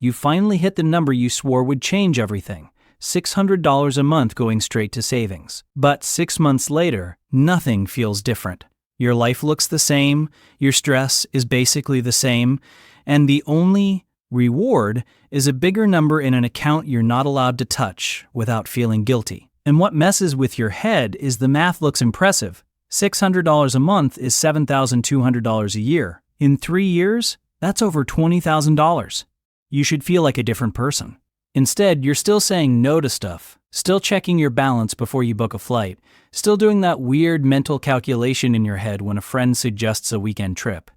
You finally hit the number you swore would change everything. $600 a month going straight to savings. But 6 months later, nothing feels different. Your life looks the same, your stress is basically the same, and the only reward is a bigger number in an account you're not allowed to touch without feeling guilty. And what messes with your head is the math looks impressive. $600 a month is $7,200 a year. In 3 years, that's over $20,000. You should feel like a different person. Instead, you're still saying no to stuff, still checking your balance before you book a flight, still doing that weird mental calculation in your head when a friend suggests a weekend trip.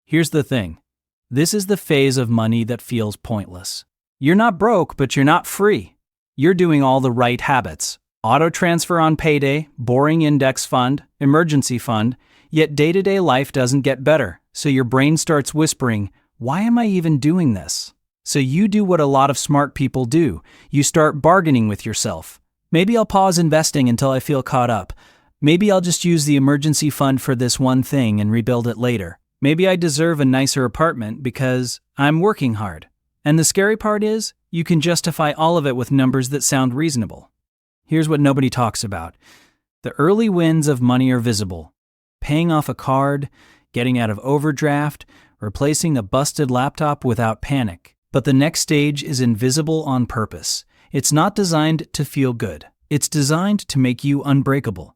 Here's the thing. This is the phase of money that feels pointless. You're not broke, but you're not free. You're doing all the right habits. Auto transfer on payday, boring index fund, emergency fund, yet day-to-day life doesn't get better. So your brain starts whispering, why am I even doing this? So you do what a lot of smart people do. You start bargaining with yourself. Maybe I'll pause investing until I feel caught up. Maybe I'll just use the emergency fund for this one thing and rebuild it later. Maybe I deserve a nicer apartment because I'm working hard. And the scary part is, you can justify all of it with numbers that sound reasonable. Here's what nobody talks about. The early wins of money are visible. Paying off a card, getting out of overdraft, replacing a busted laptop without panic. But the next stage is invisible on purpose. It's not designed to feel good. It's designed to make you unbreakable.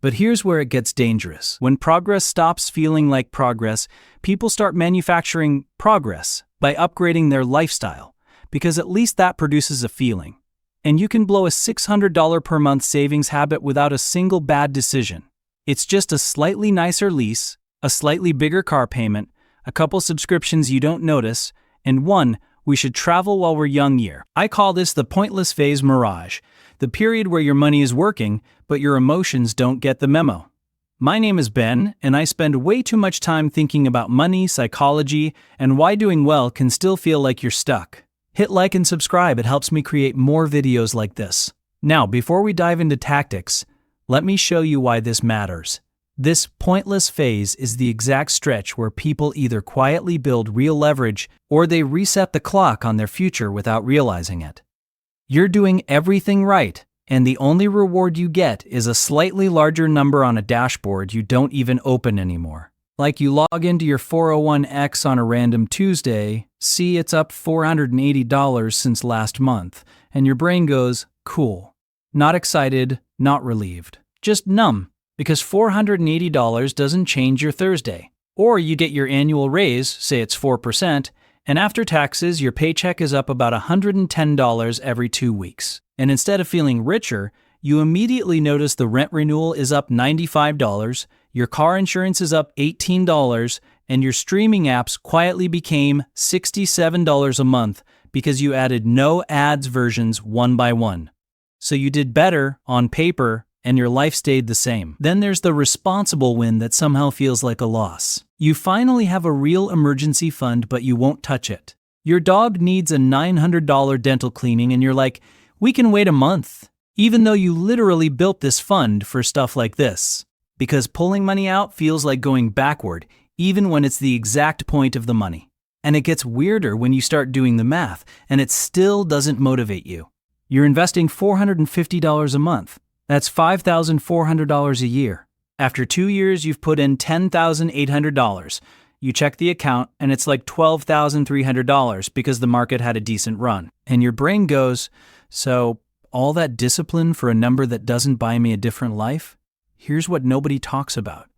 But here's where it gets dangerous. When progress stops feeling like progress, people start manufacturing progress by upgrading their lifestyle, because at least that produces a feeling. And you can blow a $600 per month savings habit without a single bad decision. It's just a slightly nicer lease, a slightly bigger car payment, a couple subscriptions you don't notice, and one we should travel while we're young year. I call this the pointless phase mirage, the period where your money is working, but your emotions don't get the memo. My name is Ben, and I spend way too much time thinking about money, psychology, and why doing well can still feel like you're stuck. Hit like and subscribe, it helps me create more videos like this. Now, before we dive into tactics, let me show you why this matters. This pointless phase is the exact stretch where people either quietly build real leverage or they reset the clock on their future without realizing it. You're doing everything right, and the only reward you get is a slightly larger number on a dashboard you don't even open anymore. Like you log into your 401x on a random Tuesday, see it's up $480 since last month, and your brain goes, cool. Not excited, not relieved, just numb. Because $480 doesn't change your Thursday. Or you get your annual raise, say it's 4%, and after taxes, your paycheck is up about $110 every 2 weeks. And instead of feeling richer, you immediately notice the rent renewal is up $95, your car insurance is up $18, and your streaming apps quietly became $67 a month because you added no ads versions one by one. So you did better on paper, and your life stayed the same. Then there's the responsible win that somehow feels like a loss. You finally have a real emergency fund, but you won't touch it. Your dog needs a $900 dental cleaning, and you're like, we can wait a month. Even though you literally built this fund for stuff like this. Because pulling money out feels like going backward, even when it's the exact point of the money. And it gets weirder when you start doing the math, and it still doesn't motivate you. You're investing $450 a month. That's $5,400 a year. After 2 years, you've put in $10,800. You check the account, and it's like $12,300 because the market had a decent run. And your brain goes, so all that discipline for a number that doesn't buy me a different life? Here's what nobody talks about.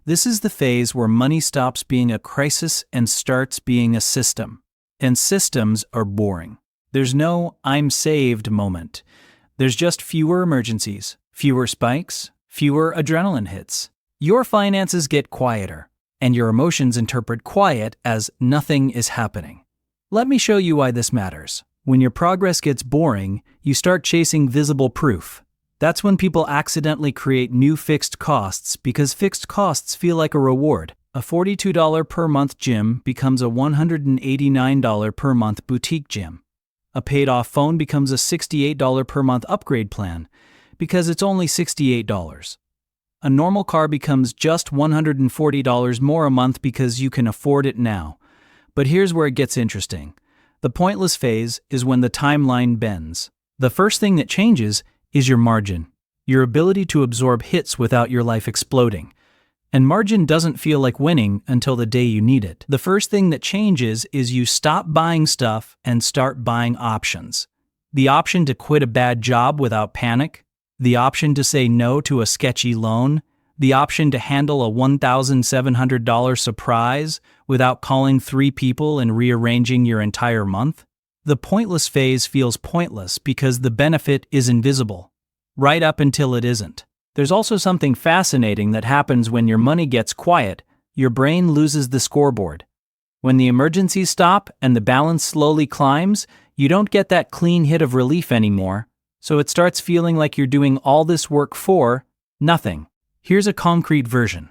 This is the phase where money stops being a crisis and starts being a system. And systems are boring. There's no I'm saved moment. There's just fewer emergencies, fewer spikes, fewer adrenaline hits. Your finances get quieter, and your emotions interpret quiet as nothing is happening. Let me show you why this matters. When your progress gets boring, you start chasing visible proof. That's when people accidentally create new fixed costs because fixed costs feel like a reward. A $42 per month gym becomes a $189 per month boutique gym. A paid-off phone becomes a $68 per month upgrade plan because it's only $68. A normal car becomes just $140 more a month because you can afford it now. But here's where it gets interesting. The pointless phase is when the timeline bends. The first thing that changes is your margin, your ability to absorb hits without your life exploding. And margin doesn't feel like winning until the day you need it. The first thing that changes is you stop buying stuff and start buying options. The option to quit a bad job without panic, the option to say no to a sketchy loan, the option to handle a $1,700 surprise without calling 3 people and rearranging your entire month. The pointless phase feels pointless because the benefit is invisible, right up until it isn't. There's also something fascinating that happens when your money gets quiet. Your brain loses the scoreboard. When the emergencies stop and the balance slowly climbs, you don't get that clean hit of relief anymore, so it starts feeling like you're doing all this work for nothing. Here's a concrete version.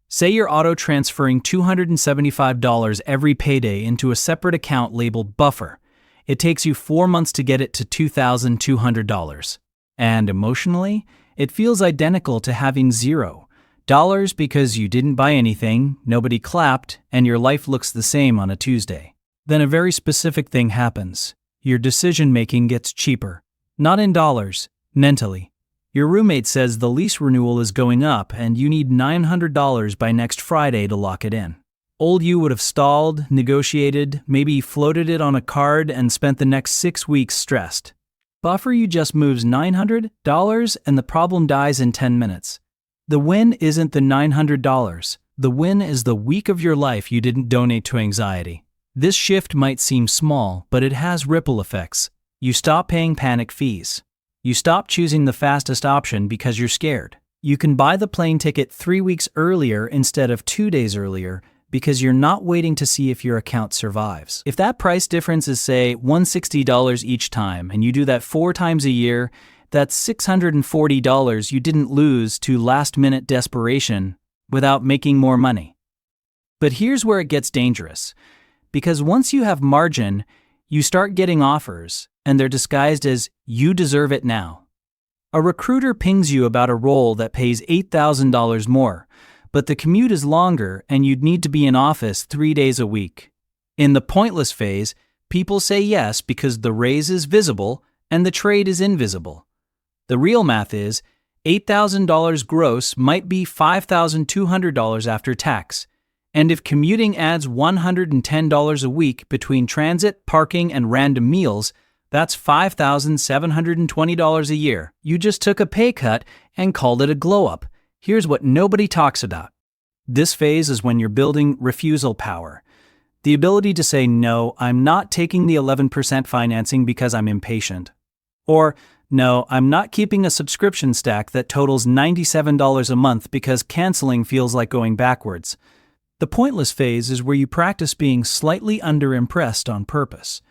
Say you're auto-transferring $275 every payday into a separate account labeled buffer. It takes you 4 months to get it to $2,200. And emotionally, it feels identical to having $0 because you didn't buy anything, nobody clapped, and your life looks the same on a Tuesday. Then a very specific thing happens. Your decision-making gets cheaper. Not in dollars, mentally. Your roommate says the lease renewal is going up and you need $900 by next Friday to lock it in. Old you would have stalled, negotiated, maybe floated it on a card and spent the next 6 weeks stressed. Buffer you just moves $900 and the problem dies in 10 minutes. The win isn't the $900. The win is the week of your life you didn't donate to anxiety. This shift might seem small, but it has ripple effects. You stop paying panic fees. You stop choosing the fastest option because you're scared. You can buy the plane ticket 3 weeks earlier instead of 2 days earlier because you're not waiting to see if your account survives. If that price difference is, say, $160 each time, and you do that 4 times a year, that's $640 you didn't lose to last-minute desperation without making more money. But here's where it gets dangerous. Because once you have margin, you start getting offers, and they're disguised as, you deserve it now. A recruiter pings you about a role that pays $8,000 more, but the commute is longer and you'd need to be in office 3 days a week. In the pointless phase, people say yes because the raise is visible and the trade is invisible. The real math is, $8,000 gross might be $5,200 after tax. And if commuting adds $110 a week between transit, parking, and random meals, that's $5,720 a year. You just took a pay cut and called it a glow-up. Here's what nobody talks about. This phase is when you're building refusal power. The ability to say, no, I'm not taking the 11% financing because I'm impatient. Or, no, I'm not keeping a subscription stack that totals $97 a month because canceling feels like going backwards. The pointless phase is where you practice being slightly underimpressed on purpose.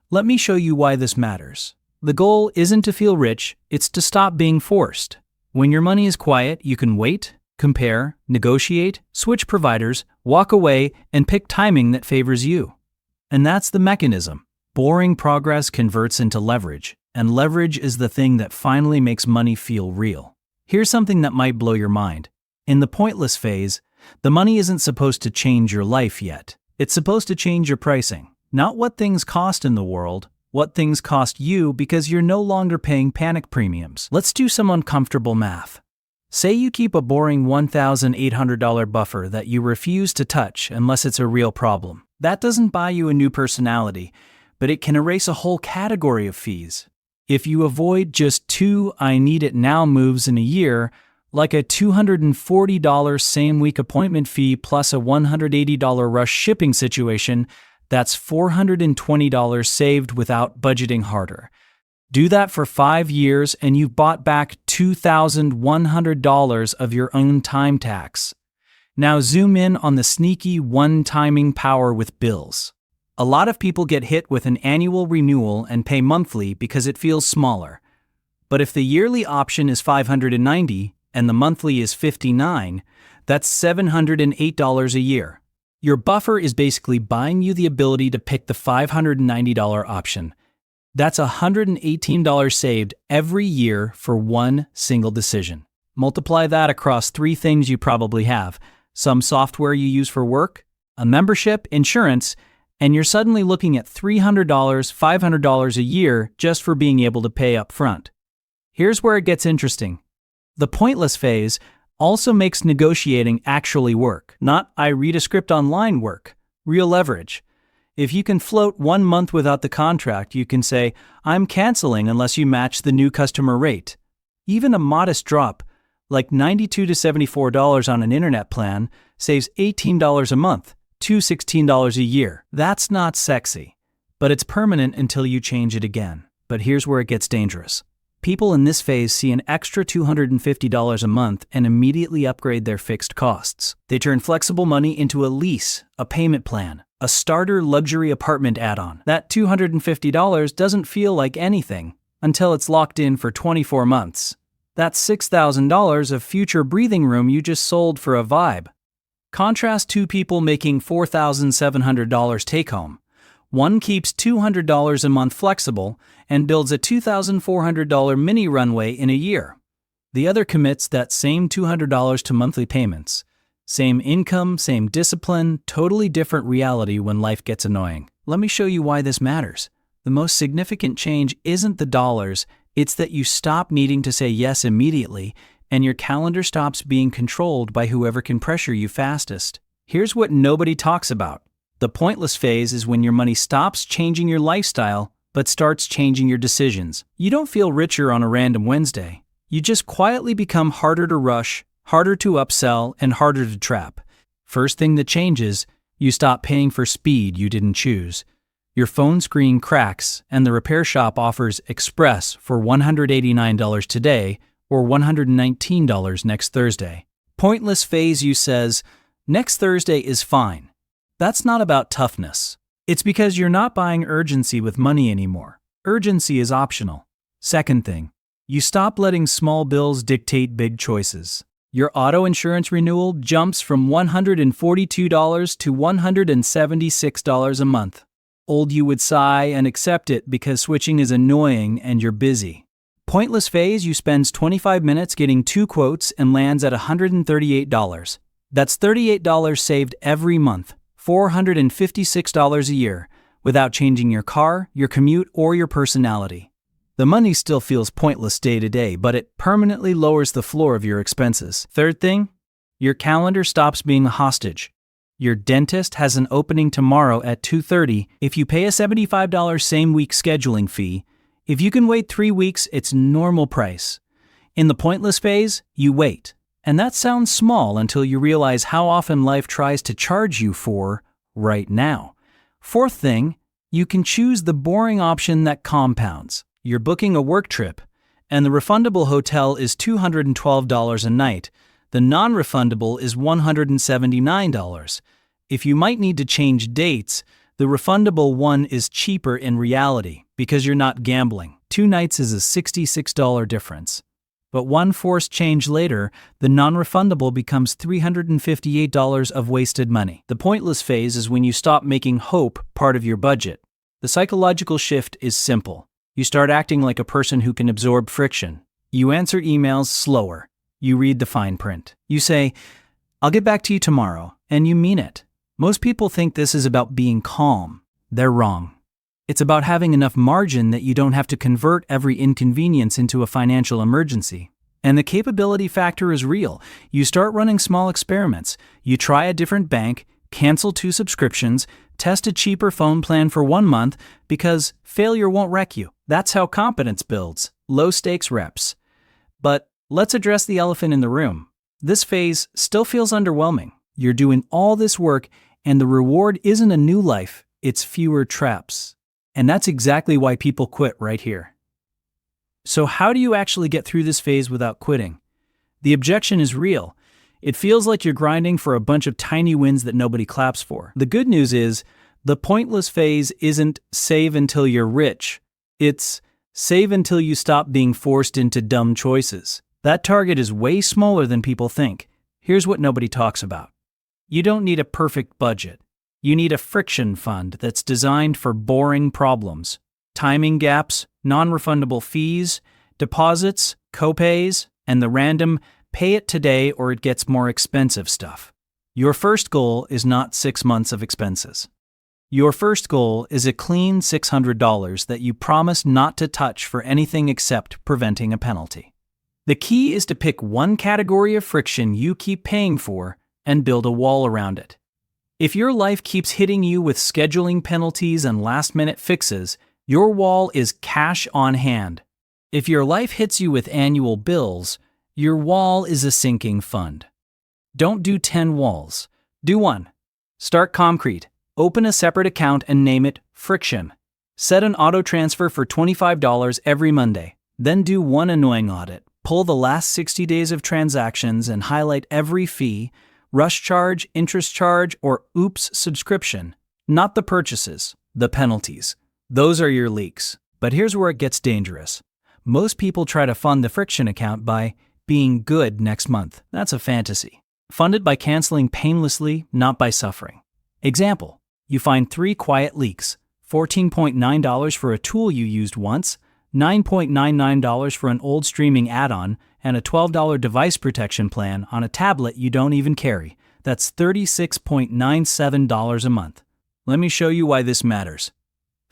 Let me show you why this matters. The goal isn't to feel rich, it's to stop being forced. When your money is quiet, you can wait, compare, negotiate, switch providers, walk away, and pick timing that favors you. And that's the mechanism. Boring progress converts into leverage, and leverage is the thing that finally makes money feel real. Here's something that might blow your mind. In the pointless phase, the money isn't supposed to change your life yet. It's supposed to change your pricing. Not what things cost in the world, what things cost you because you're no longer paying panic premiums. Let's do some uncomfortable math. Say you keep a boring $1,800 buffer that you refuse to touch unless it's a real problem. That doesn't buy you a new personality, but it can erase a whole category of fees. If you avoid just 2 I need it now moves in a year, like a $240 same-week appointment fee plus a $180 rush shipping situation, that's $420 saved without budgeting harder. Do that for 5 years and you've bought back $2,100 of your own time tax. Now zoom in on the sneaky one-timing power with bills. A lot of people get hit with an annual renewal and pay monthly because it feels smaller. But if the yearly option is $590 and the monthly is $59, that's $708 a year. Your buffer is basically buying you the ability to pick the $590 option. That's $118 saved every year for one single decision. Multiply that across 3 things you probably have: some software you use for work, a membership, insurance, And you're suddenly looking at $300, $500 a year just for being able to pay up front. Here's where it gets interesting. The pointless phase also makes negotiating actually work, not I read a script online work, real leverage. If you can float 1 month without the contract, you can say, I'm canceling unless you match the new customer rate. Even a modest drop, like $92 to $74 on an internet plan, saves $18 a month, $216 a year. That's not sexy, but it's permanent until you change it again. But here's where it gets dangerous. People in this phase see an extra $250 a month and immediately upgrade their fixed costs. They turn flexible money into a lease, a payment plan, a starter luxury apartment add-on. That $250 doesn't feel like anything until it's locked in for 24 months. That's $6,000 of future breathing room you just sold for a vibe. Contrast two people making $4,700 take-home. One keeps $200 a month flexible and builds a $2,400 mini runway in a year. The other commits that same $200 to monthly payments. Same income, same discipline, totally different reality when life gets annoying. Let me show you why this matters. The most significant change isn't the dollars, it's that you stop needing to say yes immediately and your calendar stops being controlled by whoever can pressure you fastest. Here's what nobody talks about. The pointless phase is when your money stops changing your lifestyle, but starts changing your decisions. You don't feel richer on a random Wednesday. You just quietly become harder to rush, harder to upsell, and harder to trap. First thing that changes, you stop paying for speed you didn't choose. Your phone screen cracks, and the repair shop offers express for $189 today or $119 next Thursday. Pointless phase you says, next Thursday is fine. That's not about toughness. It's because you're not buying urgency with money anymore. Urgency is optional. Second thing, you stop letting small bills dictate big choices. Your auto insurance renewal jumps from $142 to $176 a month. Old you would sigh and accept it because switching is annoying and you're busy. Pointless phase you spends 25 minutes getting 2 quotes and lands at $138. That's $38 saved every month. $456 a year, without changing your car, your commute, or your personality. The money still feels pointless day to day, but it permanently lowers the floor of your expenses. Third thing, your calendar stops being a hostage. Your dentist has an opening tomorrow at 2:30 if you pay a $75 same-week scheduling fee. If you can wait 3 weeks, it's normal price. In the pointless phase, you wait. And that sounds small until you realize how often life tries to charge you for right now. Fourth thing, you can choose the boring option that compounds. You're booking a work trip, and the refundable hotel is $212 a night. The non-refundable is $179. If you might need to change dates, the refundable one is cheaper in reality because you're not gambling. 2 nights is a $66 difference. But one forced change later, the non-refundable becomes $358 of wasted money. The pointless phase is when you stop making hope part of your budget. The psychological shift is simple. You start acting like a person who can absorb friction. You answer emails slower. You read the fine print. You say, I'll get back to you tomorrow, and you mean it. Most people think this is about being calm. They're wrong. It's about having enough margin that you don't have to convert every inconvenience into a financial emergency. And the capability factor is real. You start running small experiments. You try a different bank, cancel 2 subscriptions, test a cheaper phone plan for 1 month because failure won't wreck you. That's how competence builds. Low stakes reps. But let's address the elephant in the room. This phase still feels underwhelming. You're doing all this work and the reward isn't a new life, it's fewer traps. And that's exactly why people quit right here. So how do you actually get through this phase without quitting? The objection is real. It feels like you're grinding for a bunch of tiny wins that nobody claps for. The good news is, the pointless phase isn't save until you're rich. It's save until you stop being forced into dumb choices. That target is way smaller than people think. Here's what nobody talks about. You don't need a perfect budget. You need a friction fund that's designed for boring problems. Timing gaps, non-refundable fees, deposits, copays, and the random pay it today or it gets more expensive stuff. Your first goal is not 6 months of expenses. Your first goal is a clean $600 that you promise not to touch for anything except preventing a penalty. The key is to pick one category of friction you keep paying for and build a wall around it. If your life keeps hitting you with scheduling penalties and last-minute fixes, your wall is cash on hand. If your life hits you with annual bills, your wall is a sinking fund. Don't do 10 walls. Do one. Start concrete. Open a separate account and name it Friction. Set an auto transfer for $25 every Monday. Then do one annoying audit. Pull the last 60 days of transactions and highlight every fee, rush charge, interest charge, or oops subscription. Not the purchases, the penalties. Those are your leaks. But here's where it gets dangerous. Most people try to fund the Friction account by being good next month. That's a fantasy. Fund it by canceling painlessly, not by suffering. Example, you find 3 quiet leaks, $14.9 for a tool you used once, $9.99 for an old streaming add-on, and a $12 device protection plan on a tablet you don't even carry. That's $36.97 a month. Let me show you why this matters.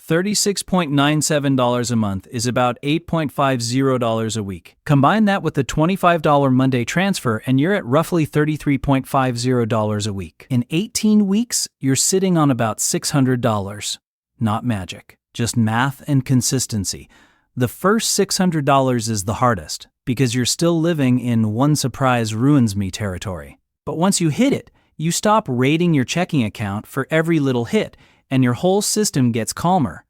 $36.97 a month is about $8.50 a week. Combine that with the $25 Monday transfer and you're at roughly $33.50 a week. In 18 weeks, you're sitting on about $600. Not magic, just math and consistency. The first $600 is the hardest because you're still living in one surprise ruins me territory. But once you hit it, you stop rating your checking account for every little hit and your whole system gets calmer.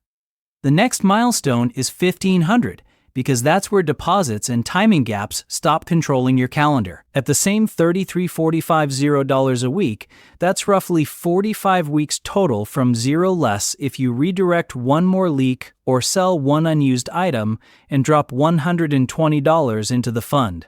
The next milestone is $1,500 because that's where deposits and timing gaps stop controlling your calendar. At the same $33.45 a week, that's roughly 45 weeks total from zero less if you redirect one more leak or sell one unused item and drop $120 into the fund.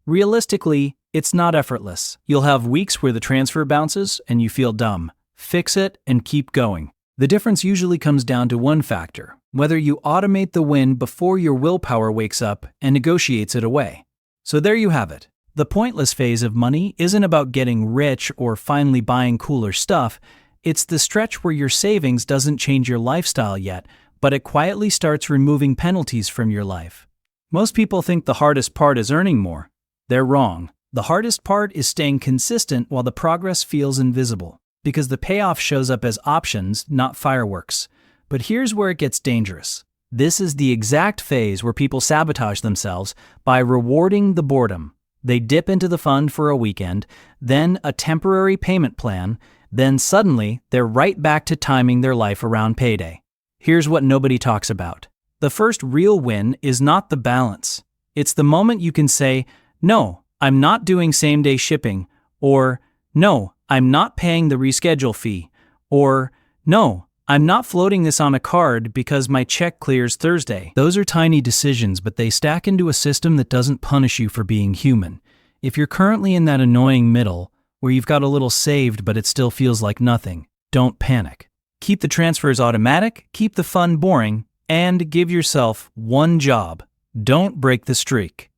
Realistically, it's not effortless. You'll have weeks where the transfer bounces and you feel dumb. Fix it and keep going. The difference usually comes down to one factor, whether you automate the win before your willpower wakes up and negotiates it away. So there you have it. The pointless phase of money isn't about getting rich or finally buying cooler stuff. It's the stretch where your savings doesn't change your lifestyle yet, but it quietly starts removing penalties from your life. Most people think the hardest part is earning more. They're wrong. The hardest part is staying consistent while the progress feels invisible. Because the payoff shows up as options, not fireworks. But here's where it gets dangerous. This is the exact phase where people sabotage themselves by rewarding the boredom. They dip into the fund for a weekend, then a temporary payment plan, then suddenly they're right back to timing their life around payday. Here's what nobody talks about. The first real win is not the balance. It's the moment you can say, no, I'm not doing same-day shipping, or no, I'm not paying the reschedule fee, or no, I'm not floating this on a card because my check clears Thursday. Those are tiny decisions, but they stack into a system that doesn't punish you for being human. If you're currently in that annoying middle, where you've got a little saved but it still feels like nothing, don't panic. Keep the transfers automatic, keep the fun boring, and give yourself one job. Don't break the streak.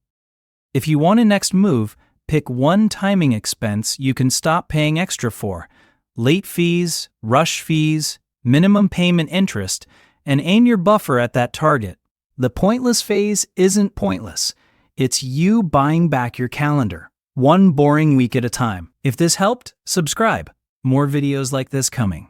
If you want a next move, pick one timing expense you can stop paying extra for, late fees, rush fees, minimum payment interest, and aim your buffer at that target. The pointless phase isn't pointless. It's you buying back your calendar, one boring week at a time. If this helped, subscribe. More videos like this coming.